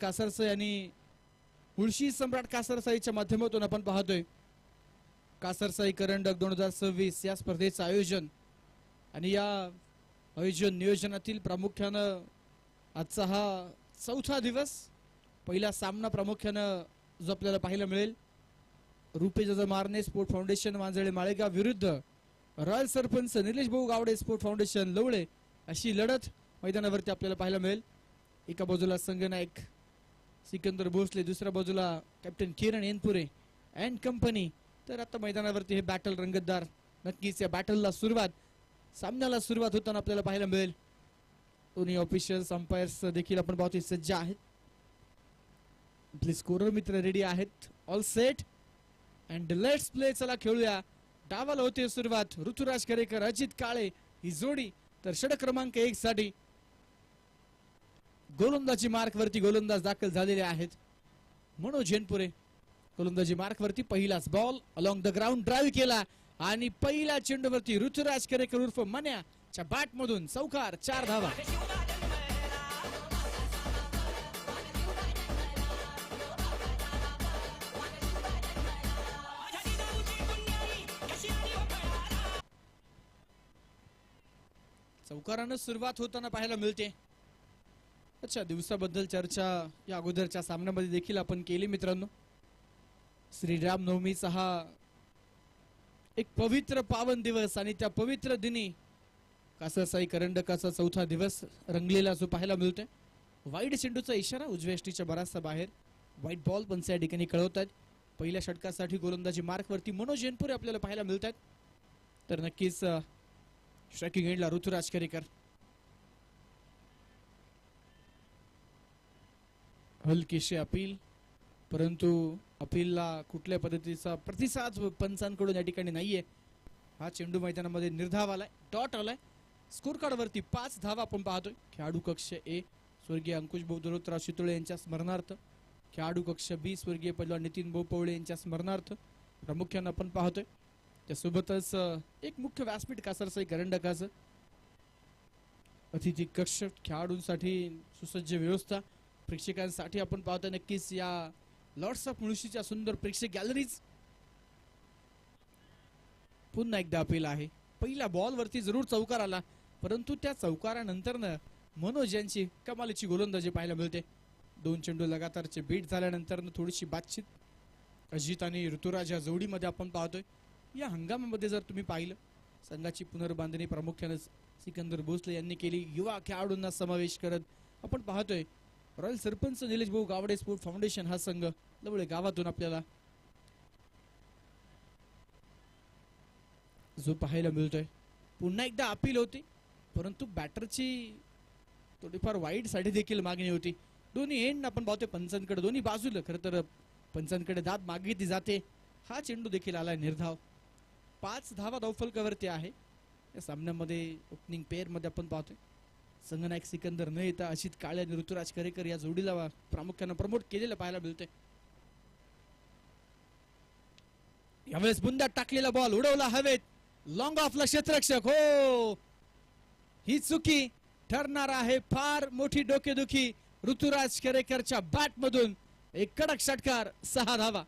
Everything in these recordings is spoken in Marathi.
कासरसाई आणि मुळशी सम्राट कासरसाईच्या माध्यमातून आपण पाहतोय कासरसाई करंडक 2026 या स्पर्धेचं आयोजन आणि या आयोजन नियोजनातील प्रामुख्यानं आजचा हा चौथा दिवस पहिला सामना प्रामुख्यानं जो आपल्याला पाहायला मिळेल रुपेश मारणे स्पोर्ट फाउंडेशन मांजळे माळेगाव विरुद्ध रॉयल सरपंच निलेश भाऊ गावडे स्पोर्ट फाउंडेशन लवळे अशी लढत मैदानावरती आपल्याला पाहायला मिळेल। एका बाजूला संघनायक सिकंदर भोसले, दुसऱ्या बाजूला कॅप्टन किरण एनपुरे अँड कंपनी। तर आता मैदानावरती हे बॅटल रंगतदार, नक्कीच या बॅटलला सुरुवात, सामन्याला सुरुवात होताना आपल्याला पाहायला मिळेल। दोन्ही ऑफिशियल्स अंपायर्स देखील आपण पाहतोय सज्ज आहेत, आपले स्कोरर मित्र रेडी आहेत, all set and let's play. चला खेळूया। डावाला होते सुरुवात, ऋतुराज करेकर अजित काळे ही जोडी, तर षटक क्रमांक 1 साठी गोलंदाजी मार्क वरती गोलंदाज दाखल झालेले आहेत मनोज एनपुरे। गोलंदाजी मार्क वरती पहिलाच ball along the ground drive केला आणि पहिल्या चेंडूवरती ऋतुराज करेकर उर्फ मन्याच्या बॅट मधून चौकार, 4 धावा। चौकारानं सुरुवात होताना पाहायला मिळते। अच्छा, दिवसाबद्दल चर्चा या अगोदरच्या सामन्यामध्ये देखील आपण केली मित्रांनो। श्रीराम नवमीचा हा एक पवित्र पावन दिवस आणि त्या पवित्र दिनी कासरसाई करंडकाचा चौथा दिवस रंगलेला जो पाहायला मिळतोय। वाईड चेंडूचा इशारा उजव्या यष्टीच्या बराचसा बाहेर, व्हाईट बॉल पण या ठिकाणी कळवतात। पहिल्या षटकासाठी गोलंदाजी मार्क वरती मनोज एनपुरे आपल्याला पाहायला मिळतात, तर नक्कीच स्ट्रायकिंग एंडला ऋतुराज करेकर। हलकीशी अपील, परंतु अपीलला कुठल्या पद्धतीचा प्रतिसाद पंचांकडून या ठिकाणी नाहीये। हा चेंडू मैदानामध्ये निर्धाव आलाय, डॉट आलाय। स्कोर कार्ड वरती 5 धावा आपण पाहतोय। खेळाडू कक्ष ए स्वर्गीय अंकुश भाऊ दरोतराव शितोळे यांच्या स्मरणार्थ, खेळाडू कक्ष बी स्वर्गीय पैलवान नितीन भाऊ पवळे यांच्या स्मरणार्थ प्रामुख्याने आपण पाहतोय। त्यासोबतच एक मुख्य व्यासपीठ कासरसाई करंडकाचं, अतिथी कक्ष, खेळाडूंसाठी सुसज्ज व्यवस्था, प्रेक्षकांसाठी आपण पाहतोय नक्कीच या लॉर्ड्स ऑफ मुळशीच्या सुंदर प्रेक्षक गॅलरीज। पुन्हा एकदा अपील आहे। पहिल्या बॉल वरती जरूर चौकार आला, परंतु त्या चौकारानंतर मनोज यांची कमालीची गोलंदाजी पाहायला मिळते। 2 चेंडू लगातारचे बीट झाल्यानंतर थोडीशी बातचीत अजित आणि ऋतुराज या जोडीमध्ये आपण पाहतोय। या हंगामामध्ये जर तुम्ही पाहिलं, संघाची पुनर्बांधणी प्रामुख्याने सिकंदर भोसले यांनी केली, युवा खेळाडूंना समावेश करत आपण पाहतोय रॉयल सरपंच निलेश भाऊ गावडे स्पोर्ट फाउंडेशन हा संघ लवळे गावातून आपल्याला जो पाहायला मिळतोय। पुन्हा एकदा अपील होती, परंतु बॅटरची थोडीफार वाईड साठी देखील मागणी होती। दोन्ही एंड आपण पाहतोय पंचांकडे, दोन्ही बाजूला खरं तर पंचांकडे दाद मागितली जाते। हा चेंडू देखील आलाय निर्धाव, 5 धावा धावफलकावरती आहे। या सामन्यामध्ये ओपनिंग पेअर मध्ये आपण पाहतोय संघनायक सिकंदर न येता अजित काळे आणि ऋतुराज करेकर या जोडीला प्रामुख्याने प्रमोट केलेलं पाहायला मिळतंय। यावेळेस बुंदात टाकलेला बॉल उडवला हवेत, लॉंग ऑफला क्षेत्ररक्षक, हो ही चुकी ठरणार आहे फार मोठी डोकेदुखी। ऋतुराज करेकरच्या बॅट मधून एक कडक षटकार, 6 धावा।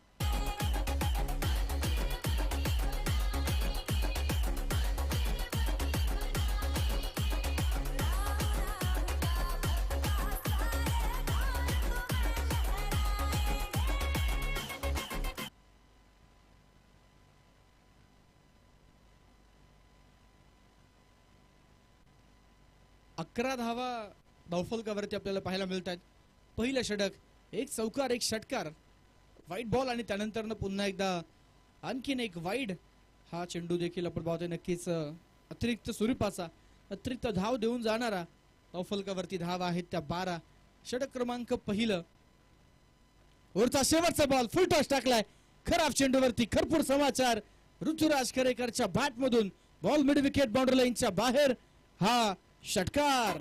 अकरा धावा धावफलकावरती आपल्याला पाहायला मिळतात। पहिलं षटक, एक चौकार एक षटकार, वाईट बॉल आणि त्यानंतर पुन्हा एकदा आणखीन एक वाईड। हा चेंडू देखील आपण पाहतोय नक्कीच अतिरिक्त स्वरूपाचा, अतिरिक्त धाव देऊन जाणारा। धावफलकावरती धावा आहेत त्या 12। षटक क्रमांक पहिलं, वरचा शेवटचा बॉल फुल टॉस टाकलाय, खराब चेंडूवरती खरपूर समाचार। ऋतुराज करेकरच्या बॅट मधून बॉल मिड विकेट बाउंड्री लाईनच्या बाहेर, हा षटकार।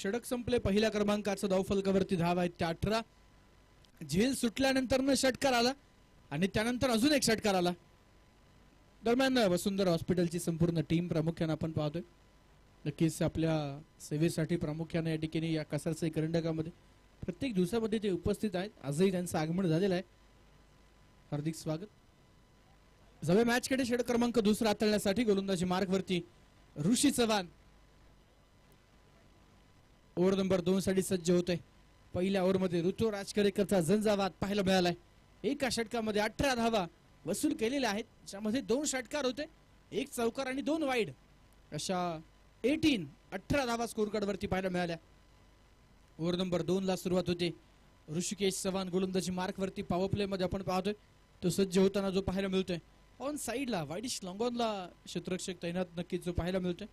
षटक संपले. पहिल्या क्रमांकाचं धावफलकावरती धाव आहेत त्या 18. झेल सुटल्यानंतर षटकार आला आणि त्यानंतर अजून एक षटकार आला. दरम्यान वसुंधरा हॉस्पिटलची संपूर्ण टीम प्रामुख्याने आपण पाहतोय नक्कीच आपल्या सेवेसाठी प्रामुख्याने या ठिकाणी या कासारसाई करंडकामध्ये प्रत्येक दिवसामध्ये ते उपस्थित आहेत. आजही त्यांचं आगमन झालेलं आहे. हार्दिक स्वागत. जवळ मॅच कडे षटक क्रमांक दुसरा हाताळण्यासाठी गोलंदाजी मार्कवरती ऋषी चव्हाण ओव्हर नंबर 2 साठी सज्ज होतोय. पहिल्या ओव्हरमध्ये ऋतुराज करेकरचा झंझावात पाहायला मिळालाय. एका षटकामध्ये 18 धावा वसूल केलेल्या आहेत, ज्यामध्ये 2 षटकार होते, 1 चौकार आणि 2 वाईड अशा 18 धावा स्कोर कार्ड वरती पाहायला मिळाल्या. ओव्हर नंबर 2 ला सुरुवात होते. ऋषिकेश चव्हाण गोलंदाजी मार्क वरती पॉवर प्ले मध्ये आपण पाहतोय तो सज्ज होताना जो पाहायला मिळतोय. ऑन साइडला वाईडिश लॉंगॉनला क्षेत्ररक्षक तैनात नक्कीच जो पाहायला मिळतोय.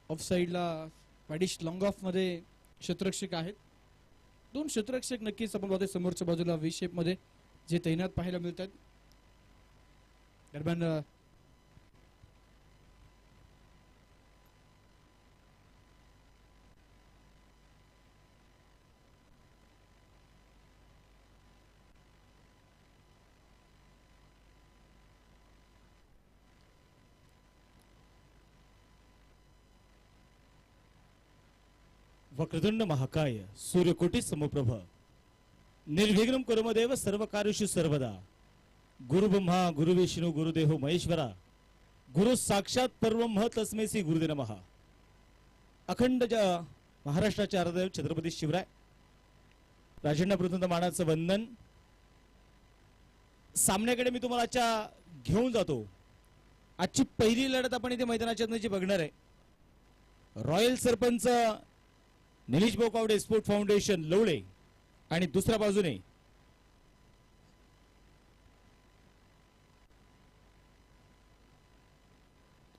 ऑफ साइडला वाईडिश लॉंग ऑफ मध्ये क्षेत्ररक्षक आहेत. 2 क्षेत्ररक्षक नक्कीच आपण पाहतोय समोरच्या बाजूला व्ही शेप मध्ये जे तैनात पाहायला मिळतात. दरम्यान वक्रतुंड महाकाय सूर्यकोटी समप्रभ निर्विघ्नं कुरुमदेव सर्व कार्येषु सर्वदा गुरु ब्रह्मा गुरु विष्णु गुरुदेव महेश्वरा गुरु साक्षात परब्रह्म तस्मै श्री गुरुदेव नमः. अखंड महाराष्ट्राचे आराध्यदैवत छत्रपती शिवराय राजण्णा प्रथम मानाचं वंदन. सामन्याकडे मी तुम्हाला आजच्या घेऊन जातो. आजची पहिली लढत आपण इथे मैदानाच्या जी बघणार आहे. Royal sarpanch Nilesh Bokawade sport foundation Lavale आणि दुसऱ्या बाजूने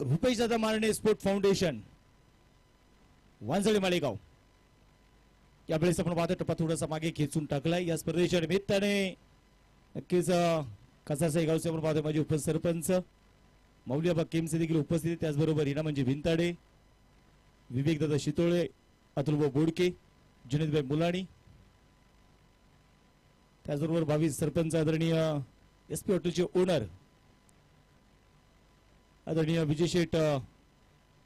रुपेश दादा मारणे स्पोर्ट फाउंडेशन वांजळे माळेगाव. यावेळेस आपण पाहतो टप्पा थोडासा मागे खेचून टाकलाय. या स्पर्धेच्या निमित्ताने नक्कीच कासारसाई गावचे आपण पाहतो माझे उपसरपंच मौल्याबा केमसे देखील उपस्थित. त्याचबरोबर हिना म्हणजे भिंताडे, विवेकदादा शितोळे, अतुलभाऊ बोडके, जुनेदभाई मुलाणी, त्याचबरोबर 22 सरपंच आदरणीय एसपी हॉटेलचे ओनर आदरणीय विजय शेठ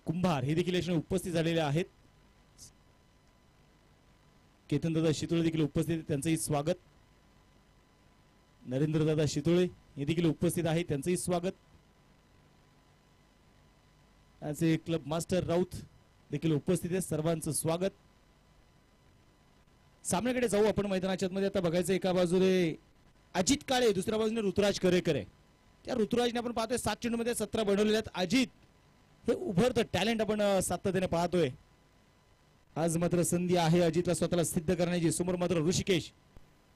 कुंभार हे देखील उपस्थित झालेले आहेत. केतनदादा शितोळे देखील उपस्थित आहेत, त्यांचंही स्वागत. नरेंद्रदादा शितोळे हे देखील उपस्थित आहेत, त्यांचंही स्वागत. त्यांचे क्लब मास्टर राऊत देखील उपस्थित आहे, सर्वांचं स्वागत. सामन्याकडे जाऊ आपण मैदानाच्या मध्ये. आता बघायचं एका बाजूने अजित काळे, दुसऱ्या बाजूने ऋतुराज करेकर आहे. त्या ऋतुराजने आपण पाहतोय 7 चेंडूमध्ये 17 बनवलेले आहेत. अजित हे उभरतं टॅलेंट आपण सातत्याने पाहतोय. आज मात्र संधी आहे अजितला स्वतःला सिद्ध करण्याची. समोर मात्र ऋषिकेश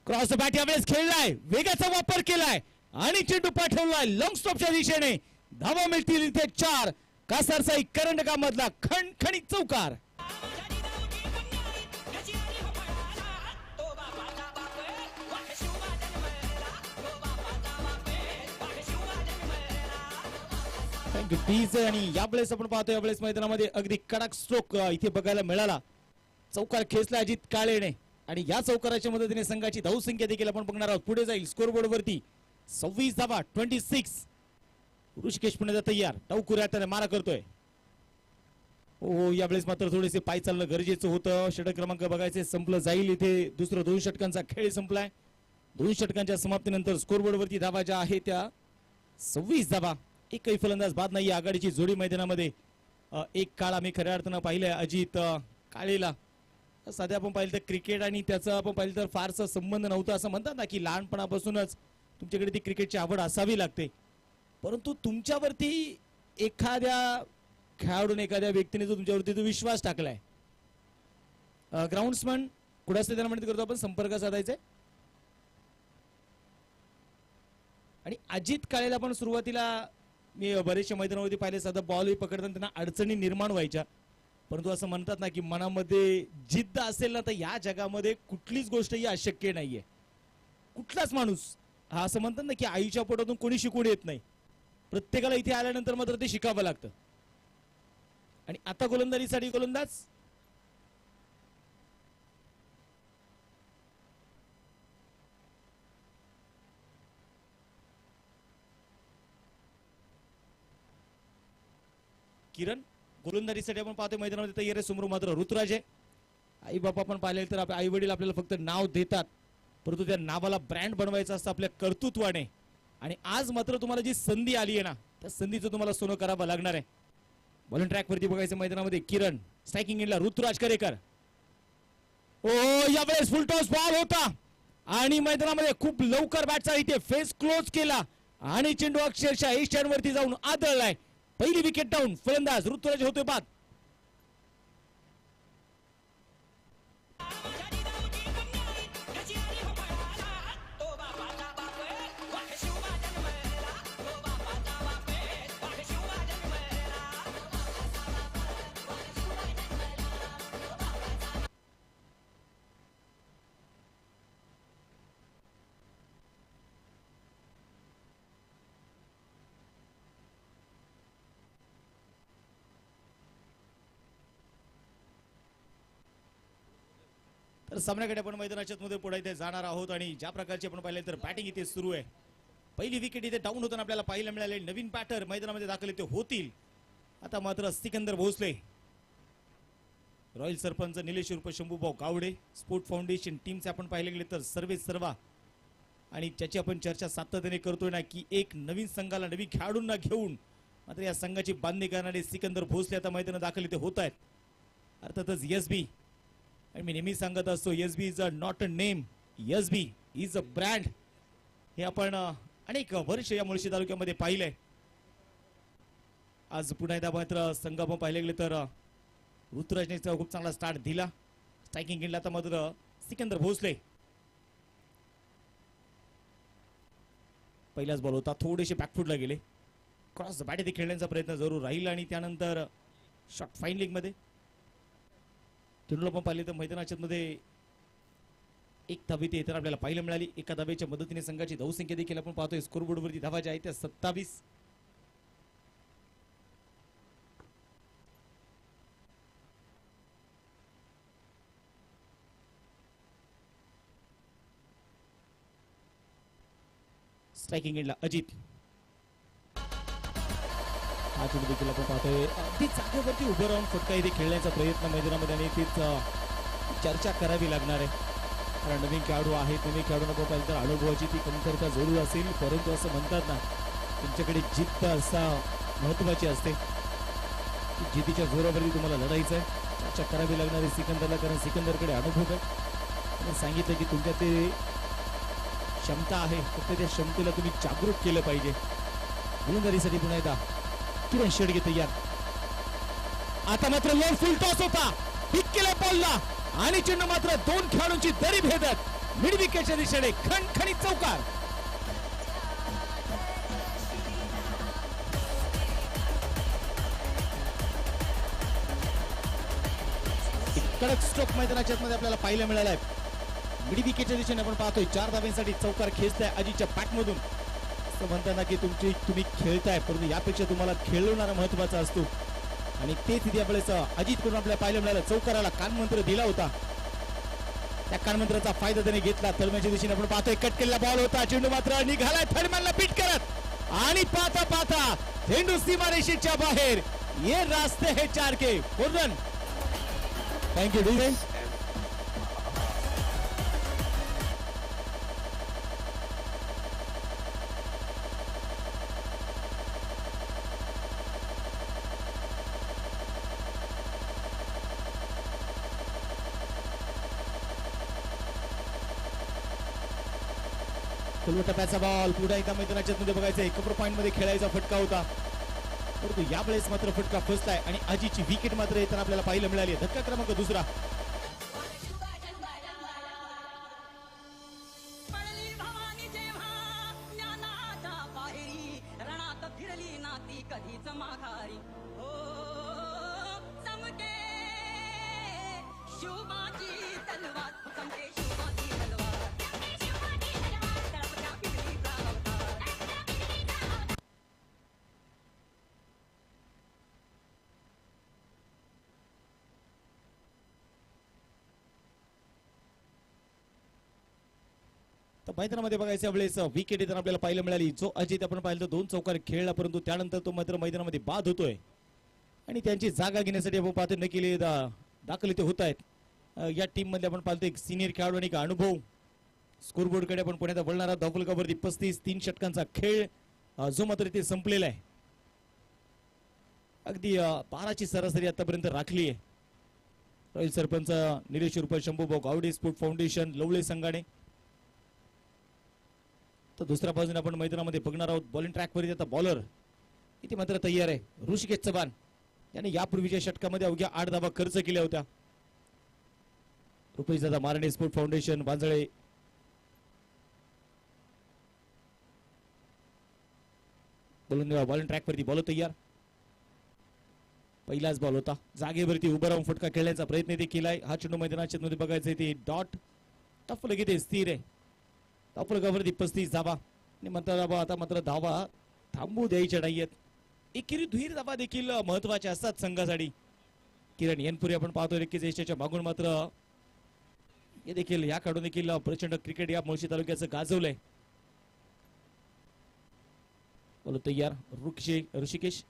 क्रॉस बॅट यावेळेस खेळलाय, वेगाचा वापर केलाय आणि चेंडू पाठवलाय लॉंग स्टॉपच्या दिशेने. धावा मिळतील इथे 4. कासारसाई करंडकामधला खणखणीत चौकार. आणि यावेळेस आपण पाहतो यावेळेस मैदानामध्ये अगदी कडक स्ट्रोक इथे बघायला मिळाला. चौकार खेचला अजित काळेने आणि या चौकाराच्या मदतीने संघाची धावसंख्या देखील आपण बघणार आहोत. पुढे जाईल स्कोरबोर्ड वरती 26 धावा 26. ऋषिकेश पुण्याचा तयार, टाऊकुऱ्या त्याने मारा करतोय. हो यावेळेस मात्र थोडेसे पाय चालणं गरजेचं होतं. षटक क्रमांक बघायचे संपलं जाईल. इथे दुसरं 2 षटकांचा खेळ संपलाय. 2 षटकांच्या समाप्तीनंतर स्कोरबोर्ड वरती धावा ज्या आहेत त्या 26 धावा. एकही फलंदाज बाद नाही. आघाडीची जोडी मैदानामध्ये एक काळ आम्ही खऱ्या अर्थानं पाहिलंय अजित काळेला. सध्या आपण पाहिलं तर क्रिकेट आणि त्याचा आपण पाहिलं तर फारसा संबंध नव्हता. असं म्हणतात ना की लहानपणापासूनच तुमच्याकडे ती क्रिकेटची आवड असावी लागते, परंतु तुमच्यावरती एखाद्या खेळाडूने एखाद्या व्यक्तीने जो तुमच्यावरती तो विश्वास टाकलाय. ग्राउंड्समन कुठे असते त्यांना म्हणत करतो आपण संपर्क साधायचा. आणि अजित काळेला आपण सुरुवातीला मी बरेचशा मैदानावरती पाहिले साधा बॉल पकडताना त्यांना अडचणी निर्माण व्हायच्या, परंतु असं म्हणतात ना की मनामध्ये जिद्द असेल ना तर या जगामध्ये कुठलीच गोष्ट ही अशक्य नाहीये. कुठलाच माणूस हा असं म्हणतात ना की आईच्या पोटातून कोणी शिकून येत नाही. प्रत्येकाला इथे आल्यानंतर मात्र ते शिकावं लागतं. आणि आता गोलंदाजीसाठी गोलंदाज किरण. गोलंदाजीसाठी आपण पाहतोय मैदानामध्ये तयार आहे. समोर मात्र ऋतुराज आहे. आई बापा पण पाहिले तर आई वडील आपल्याला फक्त नाव देतात, परंतु त्या नावाला ब्रँड बनवायचं असतं आपल्या कर्तृत्वाने. आणि आज मात्र तुम्हाला जी संधी आली आहे ना, त्या संधीचं तुम्हाला सोनं करावं लागणार आहे. बॉलिंग ट्रॅक वरती बघायचं मैदानामध्ये किरण. स्ट्रायकिंग एंडला ऋतुराज करेकर. ओ यावेळेस फुल टॉस बॉल होता आणि मैदानामध्ये खूप लवकर बॅटचा इथे फेस क्लोज केला आणि चेंडू अक्षरशः ए स्टँड वरती जाऊन आदळलाय. पहिली विकेट डाऊन. फलंदाज ऋतुराज होतोय बाद. तर सामन्याकडे आपण मैदानाच्या मध्ये पुढे इथे जाणार आहोत आणि ज्या प्रकारचे आपण पाहिले तर बॅटिंग इथे सुरू आहे. पहिली विकेट इथे डाऊन होताना आपल्याला पाहायला मिळाले. नवीन बॅटर मैदानामध्ये दाखल इथे होतील. आता मात्र सिकंदर भोसले, रॉयल सरपंच निलेश उर्फ शंभूभाऊ गावडे, स्पोर्ट फाउंडेशन टीमचे आपण पाहिले गेले तर सर्वे सर्वा आणि ज्याची आपण चर्चा सातत्याने करतोय ना की एक नवीन संघाला नवीन खेळाडूंना घेऊन मात्र या संघाची बांधणी करणारे सिकंदर भोसले आता मैदानात दाखल इथे होत आहेत. अर्थातच एसबी, मी नेहमी सांगत असतो SB is a not a name, SB is a brand. हे आपण अनेक वर्ष या मुळशी तालुक्यामध्ये पाहिलंय. आज पुन्हा एकदा मात्र संघ आपण पाहिले गेले तर ऋतुराजने खूप चांगला स्टार्ट दिला. स्ट्रायकिंग एंडला आता मात्र सिकंदर भोसले. पहिलाच बॉल होता, थोडेसे बॅकफुटला गेले. क्रॉस बॅट इथे खेळण्याचा प्रयत्न जरूर राहील आणि त्यानंतर शॉट फाईन लीग मध्ये आपण पाहिले तर मैदानाच्या मध्ये एक धाव इथे येताना आपल्याला पाहायला मिळाली. एका धावेच्या मदतीने संघाची धावसंख्या देखील आपण पाहतोय. स्कोरबोर्ड वरती धावा ज्या आहेत त्या 27. स्ट्रायकिंग एंडला अजित. हा चेंडू देखील आपण पाहतोय. अगदी जागेवरती उभं राहून फटका इथे खेळण्याचा प्रयत्न मैदानामध्ये आणि तीच चर्चा करावी लागणार आहे. कारण नवीन खेळाडू आहेत, नवीन खेळाडूंना पाहिजे तर अनुभवाची ती कमतरता जरूर असेल, परंतु असं म्हणतात ना तुमच्याकडे जिद्द असा महत्वाची असते. जिद्दीच्या जोरावरती तुम्हाला लढायचं आहे. चर्चा करावी लागणार आहे सिकंदरला, कारण सिकंदरकडे अनुभव आहे. सांगितलं की तुमच्या ते क्षमता आहे, फक्त त्या क्षमतेला तुम्ही जागरूक केलं पाहिजे. गोलंदाजीसाठी पुन्हा एकदा किरण शेडगे तयार. आता मात्र लो फुल टॉस होता, हिट केला बॉलला आणि चेंडू मात्र दोन खेळाडूंची दरी भेदत मिड विकेटच्या दिशेने खणखणीत चौकार. कडक स्ट्रोक मैदानाच्या मध्ये आपल्याला पाहायला मिळालाय. मिड विकेटच्या दिशेने आपण पाहतोय 4 धाब्यांसाठी चौकार खेचलाय अजितच्या पॅटमधून. असं म्हणताना की तुम्ही खेळताय, परंतु यापेक्षा तुम्हाला खेळवणारा महत्वाचा असतो आणि तेच इथे आपल्याला अजित कडून आपल्याला पाहायला मिळालं. चौकाराला कानमंत्र दिला होता, त्या कानमंत्राचा फायदा त्याने घेतला. तळम्याच्या दिशेने आपण पाहतोय कट केलेला बॉल होता. चेंडू मात्र निघाला थर्डमॅनला बीट करत आणि पाहता पाहता झेंडू सीमारेषेच्या बाहेर. ये रास्ते हे 4 के पूर्ण. Thank you defence. टप्प्याचा बॉल पुढे एकदा मैदानाच्या मध्ये बघायचंय. कव्हर पॉइंट मध्ये खेळायचा फटका होता, परंतु यावेळेस मात्र फटका फसलाय आणि अजितची विकेट मात्र येताना आपल्याला पाहायला मिळाली. धक्का क्रमांक दुसरा. मैदानामध्ये बघायच्या वेळेस विकेट येताना आपल्याला पाहायला मिळाली. जो अजित आपण पाहिलं 2 चौकार खेळला, परंतु त्यानंतर तो मात्र मैदानामध्ये बाद होतोय. आणि त्यांची जागा घेण्यासाठी आपण पाहतो नक्की दाखल इथे होत आहेत. या टीम मध्ये आपण पाहतो एक सिनियर खेळाडू आणि एक अनुभव. स्कोरबोर्ड कडे आपण पुण्यात बोलणार आहोत. धावफलकावरती 35 षटकांचा खेळ जो मात्र इथे संपलेला आहे. अगदी 12ची सरासरी आतापर्यंत राखली आहे. रॉयल सरपंच निलेश उर्फ शंभूभाऊ गावडे, स्पोर्ट फाउंडेशन, लवळे संघाणे. तर दुसऱ्या बाजूने आपण मैदानामध्ये बघणार आहोत बॉलिंग ट्रॅकवरती आता बॉलर इथे मात्र तयार आहे ऋषिकेश चव्हाण. याने यापूर्वीच्या षटकामध्ये अवघ्या 8 धावा खर्च केल्या होत्या. रुपेश दादा मारणे, स्पोर्ट फाउंडेशन, बांजळे. बॉलिंग ट्रॅकवरती बॉल तयार. पहिलाच बॉल होता. जागेवरती उभं राहून फटका खेळण्याचा प्रयत्न ते केलाय. हा चेंडू मैदानाच्या मध्ये बघायचा ते डॉट टफलक इथे स्थिर आहे. टफलकावरती 35 धावा आणि म्हणतात आता मात्र धावा थांबू द्यायच्या नाहीयेत. एकेरी दुहेरी धावा देखील महत्वाच्या असतात संघासाठी. किरण येनपुरी आपण पाहतोय नक्कीच यशाच्या मागून मात्र हे देखील या काढून देखील प्रचंड क्रिकेट या मुळशी तालुक्याचं गाजवलंय. बोलो तयार ऋषिकेश.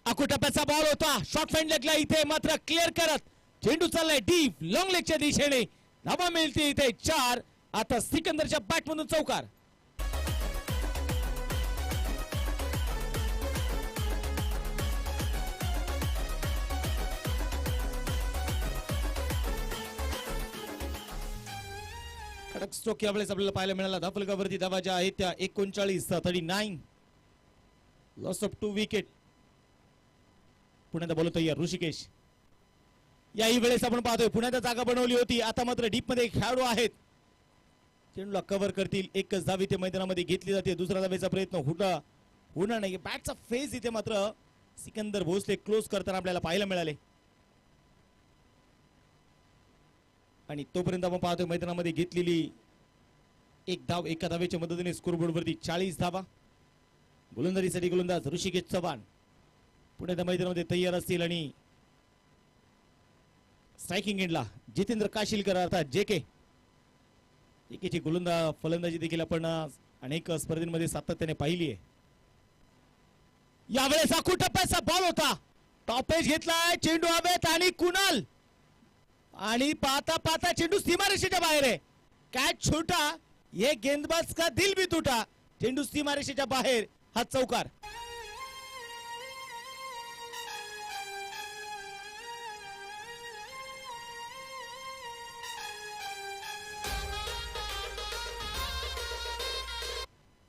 टप्प्याचा बॉल होता. शॉर्ट फाईन लेगला इथे मात्र क्लिअर करत चेंडू चाललाय डीप लॉंग लेगच्या दिशेने. धावा मिळते इथे 4. आता सिकंदरच्या बॅट मधून चौकार. कडक स्ट्रोक यावेळेस आपल्याला पाहायला मिळाला. धावफलकावरती धावा ज्या आहेत त्या 39 लॉस ऑफ 2 विकेट. पुण्यात बॉल तयार ऋषिकेश. याही वेळेस आपण पाहतोय पुण्यात जागा बनवली होती. आता मात्र डीप मध्ये खेळाडू आहेत. चेंडूला कव्हर करतील. एकच धाव इथे मैदानामध्ये घेतली जाते. दुसरा धावेचा प्रयत्न होणार नाही. बॅटचा फेस इथे मात्र सिकंदर भोसले क्लोज करताना आपल्याला पाहायला मिळाले. आणि तोपर्यंत आपण पाहतोय मैदानामध्ये घेतलेली एक धाव एका धावेच्या मदतीने स्कोरबोर्ड वरती 40 धावा. गोलंदाजीसाठी गोलंदाज ऋषिकेश चव्हाण पुण्याच्या मैदानामध्ये तयार असतील. आणि स्ट्रायकिंग एंडला जितेंद्र काशीलकर अर्थात जेके. जेकेची फलंदाजी देखील आपण अनेक स्पर्धेमध्ये सातत्याने पाहिली आहे. यावेळेस टप्प्याचा बॉल होता. टॉपेज घेतलाय. चेंडू हवेत आणि कुणाल आणि पाता चेंडू सीमारेषेच्या बाहेर आहे. कॅच छोटा ये गेंदबाज का दिल भी टूटा. चेंडू सीमारेषेच्या बाहेर. हा चौकार.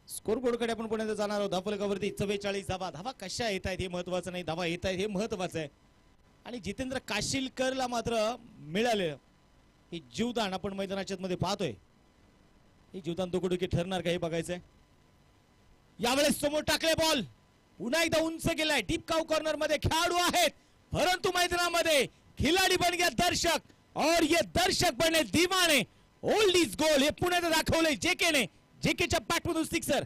स्कोरबोर्डकडे आपण पुण्यात जाणार आहोत. धावफलकावरती 44 धावा. धावा कशा येत आहेत हे महत्वाचं नाही. धावा येत आहेत हे महत्वाचं आहे. आणि जितेंद्र काशीलकरला मात्र मिळाले हे जीवदान आपण मैदानाच्या मध्ये पाहतोय. हे जीवदान दोघडुकी ठरणार का हे बघायचंय. यावेळेस समोर टाकले बॉल. पुन्हा एकदा उंच गेलाय. डीप काउ कॉर्नर मध्ये खेळाडू आहेत. परंतु मैदानामध्ये खिलाडी बन गया दर्शक और ये दर्शक बने दीवाने. ओल्ड इज गोल हे पुण्यात दाखवलंय जेकेने. जेकेच्या बॅट मधून सिक्सर.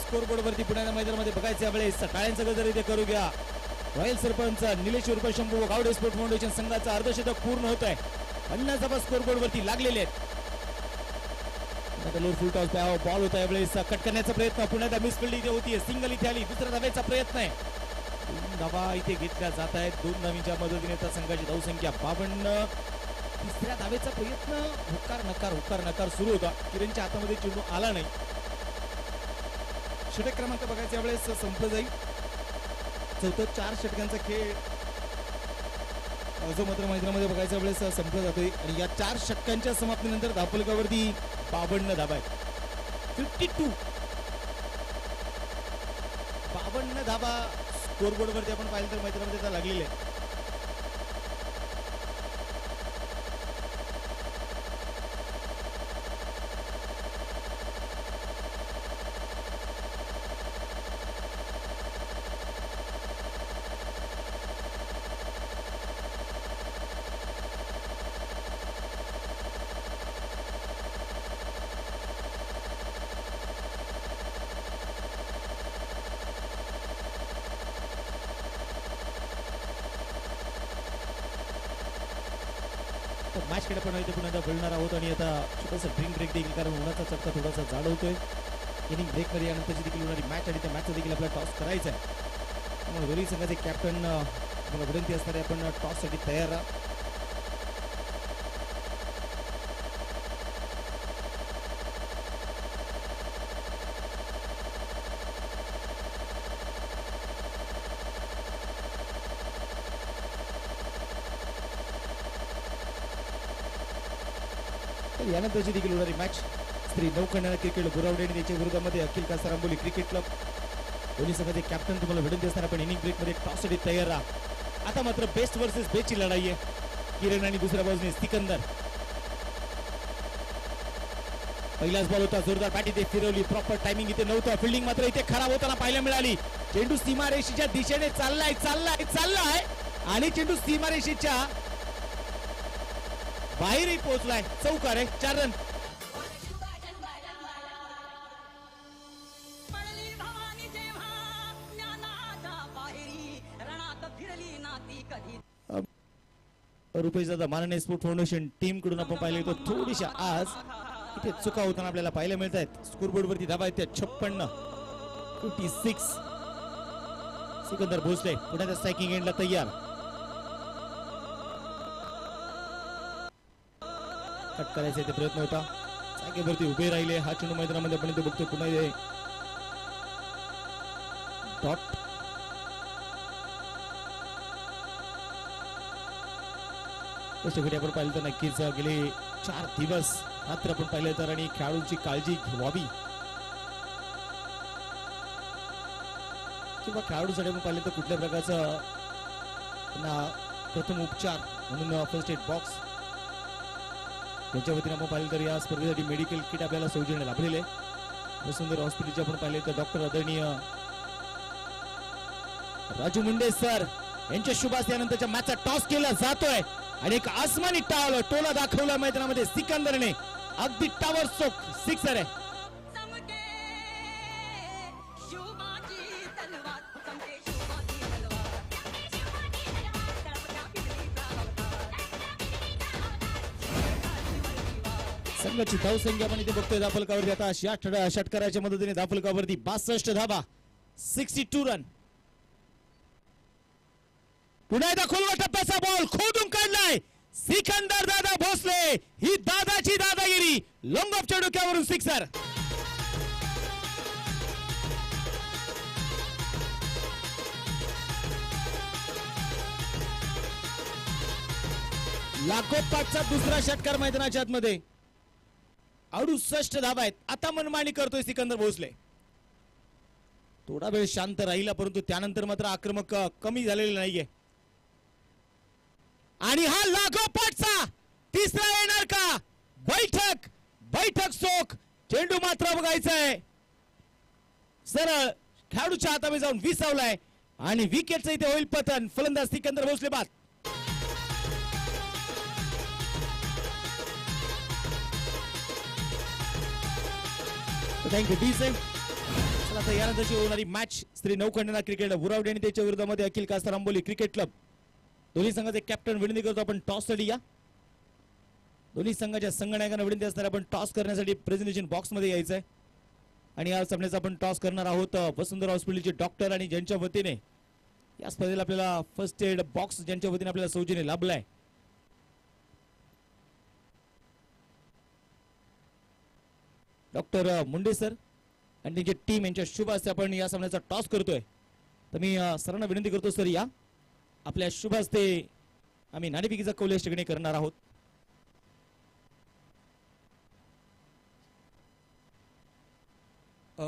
स्कोरबोर्ड वरती पुण्याच्या मैदानामध्ये बघायच्या वेळेस टाळ्यांचा गजर इथे करू घ्या. रॉयल सरपंच निलेश उर्फ शंभू गावडे स्पोर्ट फाउंडेशन संघाचा अर्धशतक पूर्ण होत आहे. 50 धावा स्कोरबोर्ड वरती लागलेले आहेत. फुल टॉस बॉल होता. यावेळेस कट करण्याचा प्रयत्न. पुण्यात मिस फील्ड इथे होती. सिंगल इथे आली. दुसऱ्या धावेचा प्रयत्न आहे. 2 धावा इथे घेतल्या जात आहेत. 2 धावींच्या मदतीने त्या संघाची धावसंख्या 52. तिसऱ्या धावेचा प्रयत्न. हुकार नकार सुरू होता. किरणच्या हातामध्ये चेंडू आला नाही. षटक क्रमांक बघायचा यावेळेस संपलं जाईल. 4 षटकांचा खेळ जो मात्र मैदानामध्ये बघायच्या वेळेस संपला जातोय. आणि या 4 षटकांच्या समाप्तीनंतर धावफलकावरती 52 धावा आहेत. 52 धावा स्कोरबोर्ड वरती आपण पाहिलं तर मैदानामध्ये लागलेले आहेत. तर मॅच कडे पण इथे पुन्हा बोलणार आहोत आणि आता छोटासा ड्रिंक ब्रेक देखील, कारण उन्हाचा चटका थोडासा जाणवतोय. इनिंग ब्रेक मध्ये यानंतरची देखील होणारी मॅच आणि त्या मॅचचा देखील आपल्याला टॉस करायचा आहे. त्यामुळे दोन्ही संघाचे कॅप्टन मला विनंती असणारे आपण टॉस साठी तयार राहा. यानंतरची देखील होणारी मॅच श्री नौखंड क्रिकेट बुरावडे आणि त्याच्या विरोधामध्ये अखिल कासार आंबोली क्रिकेट क्लब. दोन्ही संघाचे कॅप्टन तुम्हाला विनंती असणार आपण इनिंग ब्रेक मध्ये टॉस साठी तयार राहा. आता मात्र बेस्ट वर्सेस बेस्टची लढाई आहे. किरण आणि दुसऱ्या बाजूने सिकंदर. पहिलाच बॉल होता, जोरदार बॅट इथे फिरवली, प्रॉपर टायमिंग इथे नव्हतं. फिल्डिंग मात्र इथे खराब होताना पाहायला मिळाली. चेंडू सीमारेषेच्या दिशेने चाललाय आणि चेंडू सीमारेषेच्या बाहेरही पोहोचलाय. चौकार आहे, 4 रन. रुपये माननीय स्पोर्ट फाउंडेशन टीम कडून आपण पाहिलं तर थोडीशा आज इथे चुका होताना आपल्याला पाहायला मिळत आहेत. स्कोरबोर्ड वरती धावा आहेत त्या 56. सिकंदर भोसले पुण्याच्या स्ट्रायकिंग एंडला तयार. कट करायचा इथे प्रयत्न होता, जागेवरती उभे राहिले. हा चेंडू मैदानामध्ये आपण इथे बघतो पुन्हा डॉट. त्याच्याकडे आपण पाहिलं तर नक्कीच गेले 4 दिवस रात्र आपण पाहिलं तर आणि खेळाडूंची काळजी घ्यावी किंवा खेळाडूसाठी आपण पाहिलं तर कुठल्या प्रकारचं प्रथम उपचार म्हणून फर्स्ट एड बॉक्स यांच्या वतीने आपण पाहिलं तर या स्पर्धेसाठी मेडिकल किट आपल्याला सौजन्य लाभलेले. वसुंधर हॉस्पिटलचे आपण पाहिले तर डॉक्टर आदरणीय राजू मुंडे सर यांच्या शुभ हस्ते मॅचचा टॉस केला जातोय आणि एक आसमानी टोला दाखवला मैदानामध्ये सिकंदरने. अगदी टावर चोक सिक्सर आहे. संघाची धावसंख्या आपण इथे बघतोय धाफलकावरती आता षटकाराच्या मदतीने धाफलकावरती 62 धावा, 62 रन. पुन्हा एकदा खोलवर टप्प्याचा बॉल खोदून काढलाय सिकंदर दादा भोसले. ही दादाची दादागिरी. लॉंग ऑफच्या डोक्यावरून सिक्सर. लागोपाठचा दुसरा षटकार मैदानाच्या आतमध्ये. 68 धावा आहेत. आता मनमानी करतोय सिकंदर भोसले. थोडा वेळ शांत राहिला परंतु त्यानंतर मात्र आक्रमक कमी झालेले नाहीये. आणि हा लागोपाठचा तिसरा येणार का? बैठक सोक. चेंडू मात्र बघायचा आहे सरळ खेळाडूच्या हातामध्ये जाऊन विसावलाय आणि विकेटचं इथे होईल पतन. फलंदाज सिकंदर भोसले बाद. Thank you D same. चला आता यानंतरची होणारी मॅच श्री नौखंड क्रिकेट बुरावडे आणि त्याच्या विरोधामध्ये अखिल कासार आंबोली क्रिकेट क्लब. दोन्ही संघाचे कॅप्टन विनंती करतो आपण टॉस साठी या. दोन्ही संघाच्या संघनायकांना विनंती असणार आपण टॉस करण्यासाठी प्रेझेंटेशन बॉक्स मध्ये यायचंय. आणि या सामन्याचा आपण टॉस करणार आहोत वसुंधरा हॉस्पिटलचे डॉक्टर आणि ज्यांच्या वतीने या स्पर्धेला आपल्याला फर्स्ट एड बॉक्स ज्यांच्या वतीने आपल्याला सौजन्य लाभलाय. डॉक्टर मुंडे सर आणि त्यांची टीम यांच्या शुभ हस्ते आपण या सामन्याचा टॉस करतोय. तर मी सरांना विनंती करतो सर या आपल्या शुभ हस्ते आम्ही नाणेफेकीचा कौल या ठिकाणी करणार आहोत.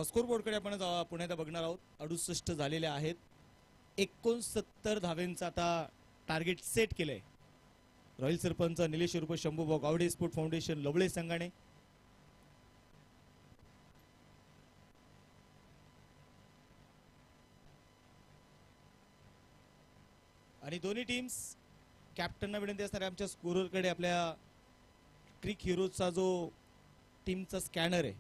स्कोरबोर्ड कडे आपण पुन्हा एकदा बघणार आहोत. 68 झालेले आहेत. 69 धावेंचा आता टार्गेट सेट केलंय रॉयल सरपंच निलेश उर्फ शंभूभाऊ गावडे स्पोर्ट फाउंडेशन लवळे संघाने. आणि दोन्ही टीम्स कॅप्टनना विनंती असणार आमच्या स्कोररकडे आपल्या क्रिक हिरोजचा जो टीमचा स्कॅनर आहे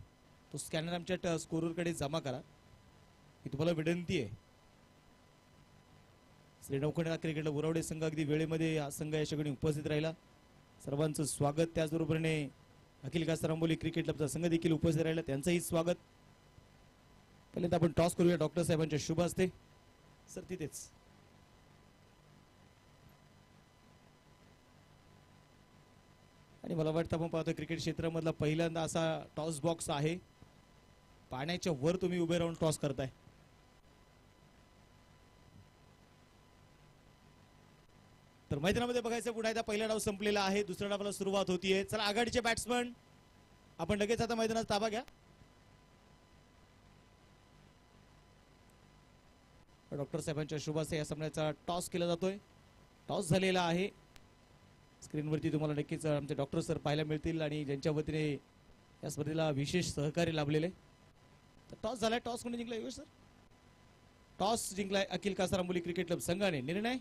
तो स्कॅनर आमच्या स्कोररकडे जमा करा ही तुम्हाला विनंती आहे. श्री नौखंड क्रिकेट बुरावडे संघ अगदी वेळेमध्ये हा संघ या ठिकाणी उपस्थित राहिला. सर्वांचं स्वागत. त्याचबरोबरीने अखिल कासार आंबोली क्रिकेट क्लबचा संघ देखील उपस्थित राहिला, त्यांचंही स्वागत. पहिल्यांदा आपण टॉस करूया डॉक्टर साहेबांच्या शुभ हस्ते. सर तिथेच आणि मला वाटतं आपण पाहतो क्रिकेट क्षेत्रामधला पहिल्यांदा असा टॉस बॉक्स आहे, पाण्याच्या वर तुम्ही उभे राहून टॉस करताय. तर मैदानामध्ये बघायचं पुन्हा एकदा पहिला डाव संपलेला आहे, दुसऱ्या डावाला सुरुवात होतीये. चला आघाडीचे बॅट्समन आपण लगेच आता मैदानात ताबा घ्या. डॉक्टर साहेबांच्या शुभासे या सामन्याचा टॉस केला जातोय. टॉस झालेला आहे. स्क्रीनवरती तुम्हाला नक्कीच आमचे डॉक्टर सर पाहायला मिळतील आणि ज्यांच्या वतीने या स्पर्धेला विशेष सहकार्य लाभलेले. तर टॉस झालाय. टॉस कोणी जिंकलाय सर? टॉस जिंकलाय अखिल कासार आंबोली क्रिकेट क्लब संघाने. निर्णय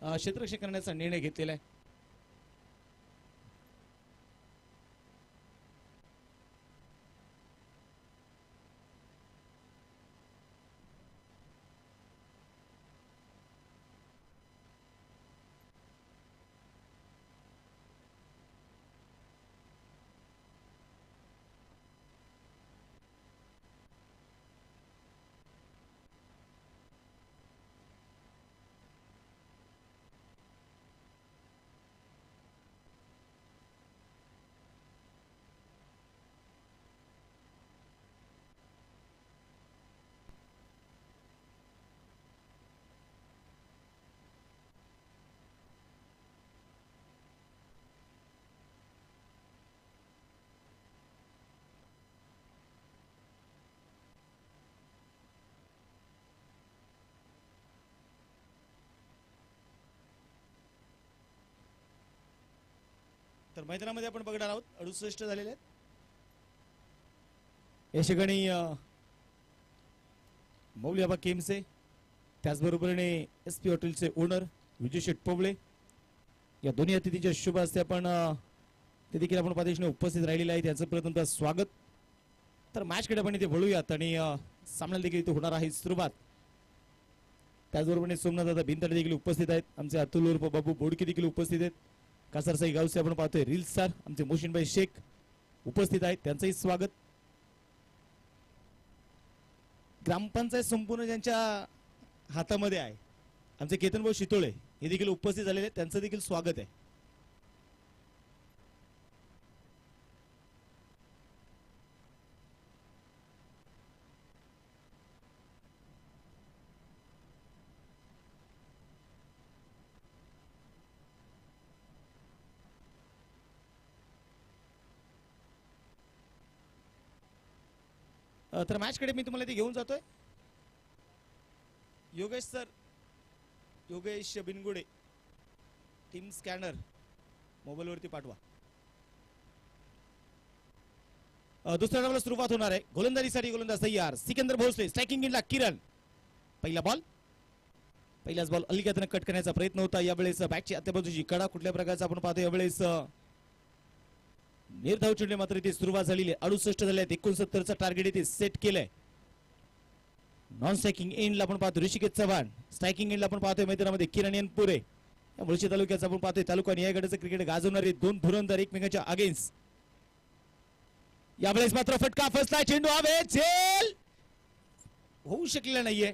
क्षेत्ररक्षण करण्याचा निर्णय घेतलेला आहे. तर मैदानामध्ये आपण बघणार आहोत 68 झालेले आहेत. या ठिकाणी मौल्याबा केमसे, त्याचबरोबरीने SP हॉटेलचे ओनर विजय शेठ पवळे या दोन्ही अतिथींच्या शुभ हस्ते आपण ते देखील आपण पादेशने उपस्थित राहिलेले आहे. त्यांचं प्रथमतः स्वागत. तर मॅच कडे आपण इथे वळूयात आणि सामन्याला देखील इथे होणार आहे सुरुवात. त्याचबरोबरीने सोमनाथ दादा भिंताडे देखील उपस्थित आहेत. आमचे अतुल उर्फ बाबू बोडके देखील उपस्थित आहेत. कासारसाई गावचे आपण पाहतोय रील स्टार आमचे मोशिनभाई शेख उपस्थित आहेत, त्यांचंही स्वागत. ग्रामपंचायत संपूर्ण ज्यांच्या हातामध्ये आहे आमचे केतनभाऊ शितोळे हे देखील उपस्थित झालेले आहेत, त्यांचं देखील स्वागत आहे. तर मॅच कडे मी तुम्हाला ते घेऊन जातोय. Yogesh sir, Yogesh Bingude, team scanner mobile वरती पाठवा. दुसऱ्या डावाला सुरुवात होणार आहे. गोलंदाजीसाठी गोलंदाज तयार. सिकंदर भोसले, स्ट्रायकिंग इनला किरण. पहिला बॉल, पहिलाच बॉल अलीकडे कट करण्याचा प्रयत्न होता. यावेळेस बॅटची आतल्या बाजूची कडा कुठल्या प्रकारचा आपण पाहतो. यावेळेस निर्धाव चेंडू मात्र इथे सुरुवात झालेली आहे. 68 झाले आहेत. 69चं टार्गेट इथे सेट केलंय. नॉन स्ट्रायकिंग एंडला आपण पाहतो ऋषिकेश चव्हाण. स्ट्रायकिंग एंडला आपण पाहतोय मैदानामध्ये किरण एनपुरे. या मुळशी तालुक्याचा आपण पाहतोय तालुका निहायगडाचं क्रिकेट गाजवणारे दोन धुरंधर एकमेकांच्या अगेन्स्ट. यावेळेस मात्र फटका फसला. चेंडू हवे झेल होऊ शकलेला नाहीये,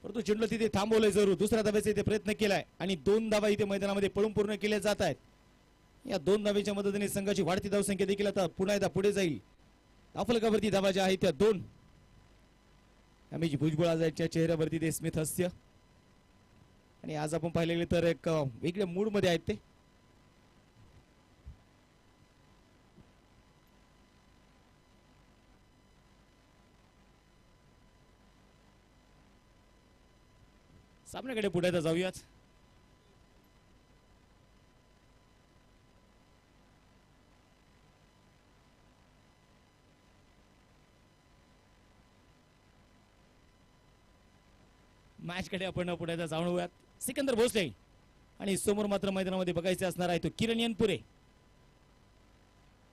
परंतु चेंडू तिथे थांबवलंय जरूर. दुसऱ्या धाब्याचा इथे प्रयत्न केलाय आणि 2 धावा इथे मैदानामध्ये पळून पूर्ण केल्या जात आहेत. या 2 धावेच्या मदतीने संघाची वाढती धावसंख्या देखील आता पुन्हा एकदा पुढे जाईल. धावफलकावरती धावा ज्या आहेत त्या 2. आम्ही भुजबळ यांच्या चेहऱ्यावरती ते स्मित हास्य आणि आज आपण पाहिले गेले तर एक वेगळ्या मूड मध्ये आहेत ते. सामन्याकडे पुढे आता जाऊयात. मॅच कडे आपण पुढे जाऊयात. सिकंदर भोसले आणि समोर मात्र मैदानामध्ये बघायचे असणार आहे तो किरण एनपुरे.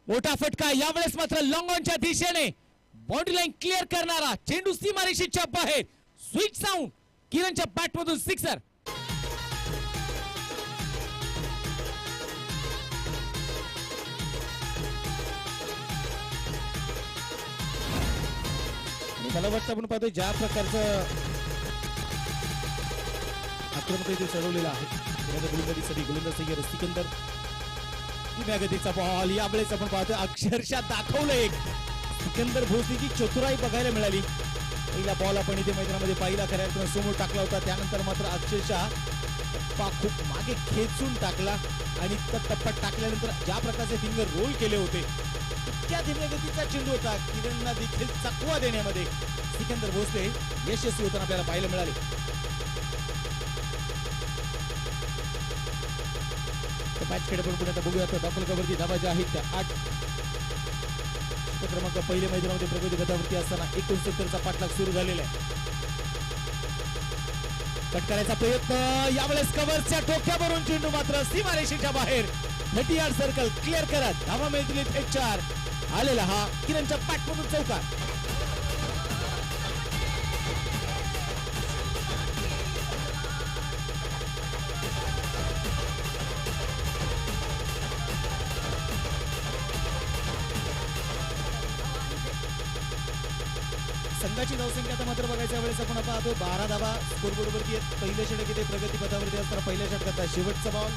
मोठा फटका यावेळेस मात्र लॉंग ऑनच्या दिशेने बाउंड्री लाईन क्लिअर करणारा चेंडू सीमारेषेच्या बाहेर. स्विच साऊंड किरणच्या बॅट मधून सिक्सर. मला वाटतं आपण पाहतोय ज्या प्रकारचं आक्रमक इथे चढवलेलं आहे गोलंदाजीसाठी गोलंदाज सय्यद सिकंदर धीम्या गतीचा बॉल यावेळेस आपण पाहतोय अक्षरशः दाखवलं एक सिकंदर भोसलेची चतुराई बघायला मिळाली. पहिला बॉल आपण इथे मैदानामध्ये पाहिला खऱ्या अर्थानं समोर टाकला होता त्यानंतर मात्र अक्षरशः टप्पा खूप मागे खेचून टाकला आणि टप्पा टाकल्यानंतर ज्या प्रकारचे फिंगर रोल केले होते इतक्या धीम्या गतीचा चेंडू होता किरणला देखील चकवा देण्यामध्ये सिकंदर भोसले यशस्वी होताना आपल्याला पाहायला मिळाले. मॅच खेळ पण पुढे आता बघूया दाखलकावरती धावा ज्या आहेत त्या 8 क्रमांक पहिल्या मैदानामध्ये प्रगती पथावरती असताना 69चा पाठलाग सुरू झालेला आहे. कट करायचा प्रयत्न यावेळेस कव्हरच्या डोक्यावरून चेंडू मात्र सीमारेषेच्या बाहेर 30 यार्ड सर्कल क्लिअर करत धावा मिळतील थेट 4 आलेला हा किरणच्या पाठमधून चौकार. संघाची धावसंख्या आता मात्र बघायच्या वेळेस आपण पाहतो 12 धावा स्कोरबोर्ड वरती आहेत. पहिल्या षटक इथे प्रगती पथावरती असताना पहिल्या षटकाचा शेवटचा बॉल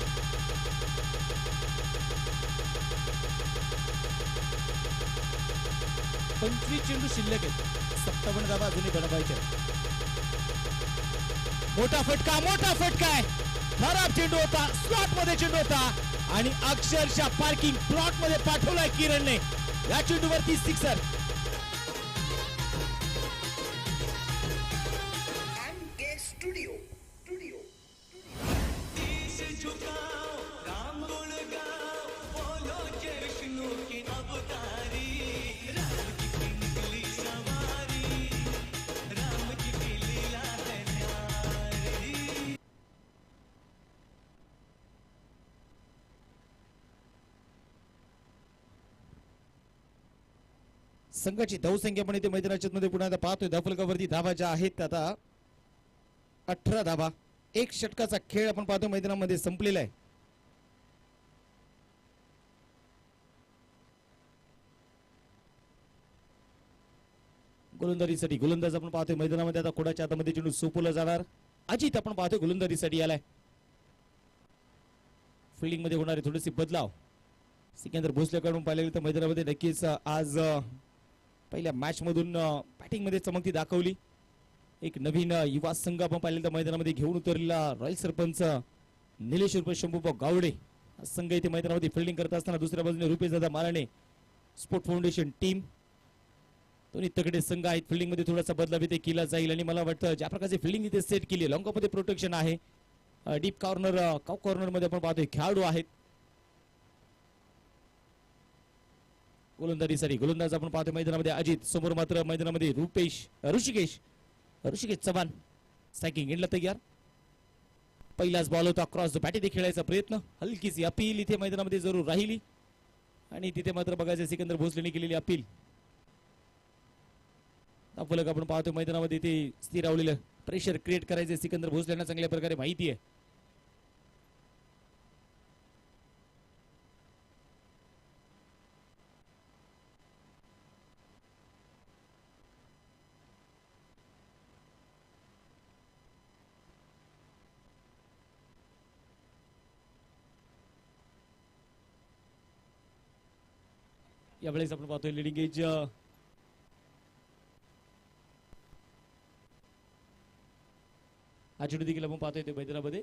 पंचवीस चेंडू शिल्लक आहेत 57 धावा अजूनही बनवायच्या. मोठा फटका आहे खराब चेंडू होता स्लॉट मध्ये चेंडू होता आणि अक्षरशः पार्किंग प्लॉट मध्ये पाठवलाय किरणने या चेंडूवरती सिक्सर. संघाची धावसंख्या पण इथे मैदानाच्या मध्ये पुन्हा पाहतोय धाफलकावरती धावा ज्या आहेत आता 18 धावा. एक षटकाचा खेळ आपण पाहतोय मैदानामध्ये संपलेला आहे. गोलंदाजीसाठी गोलंदाज आपण पाहतोय मैदानामध्ये आता कोणाच्या हातामध्ये चेंडू सोपवला जाणार. अजित आपण पाहतोय गोलंदाजीसाठी आलाय. फिल्डिंग मध्ये होणारे थोडेसे बदलाव सिकंदर भोसलेकडून पाहिले तर मैदानामध्ये नक्कीच आज पहिल्या मॅच मधून बॅटिंग मध्ये चमकती दाखवली. एक नवीन युवा संघ आपण पाहिलेला तर मैदानामध्ये घेऊन उतरलेला रॉयल सरपंच निलेश उर्फ शंभूभाऊ गावडे संघ इथे मैदानामध्ये फिल्डिंग करत असताना दुसऱ्या बाजूने रुपेश दादा माराणे स्पोर्ट फाउंडेशन टीम दोन्ही तगडे संघ आहेत. फिल्डिंग मध्ये थोडासा बदलाव इथे केला जाईल आणि मला वाटतं ज्या प्रकारचे फिल्डिंग इथे सेट केली लॉंग मध्ये प्रोटेक्शन आहे डीप कॉर्नर कॉर्नर मध्ये आपण पाहतोय खेळाडू आहेत. गोलंदाजीसाठी गोलंदाज आपण पाहतोय मैदानामध्ये अजित समोर मात्र मैदानामध्ये ऋषिकेश चव्हाण स्ट्रायकिंग एंडला तयार. पहिलाच बॉल होता क्रॉस बॅटी ते खेळायचा प्रयत्न हलकीची अपील इथे मैदानामध्ये जरूर राहिली आणि तिथे मात्र बघायचं सिकंदर भोसलेने केलेली अपील. फलक आपण पाहतोय मैदानामध्ये ते स्थिरावलेलं प्रेशर क्रिएट करायचे सिकंदर भोसलेंना चांगल्या प्रकारे माहिती आहे. यावेळेस आपण पाहतोय लिडिंग एज हा चेंडू देखील आपण पाहतोय ते मैदानामध्ये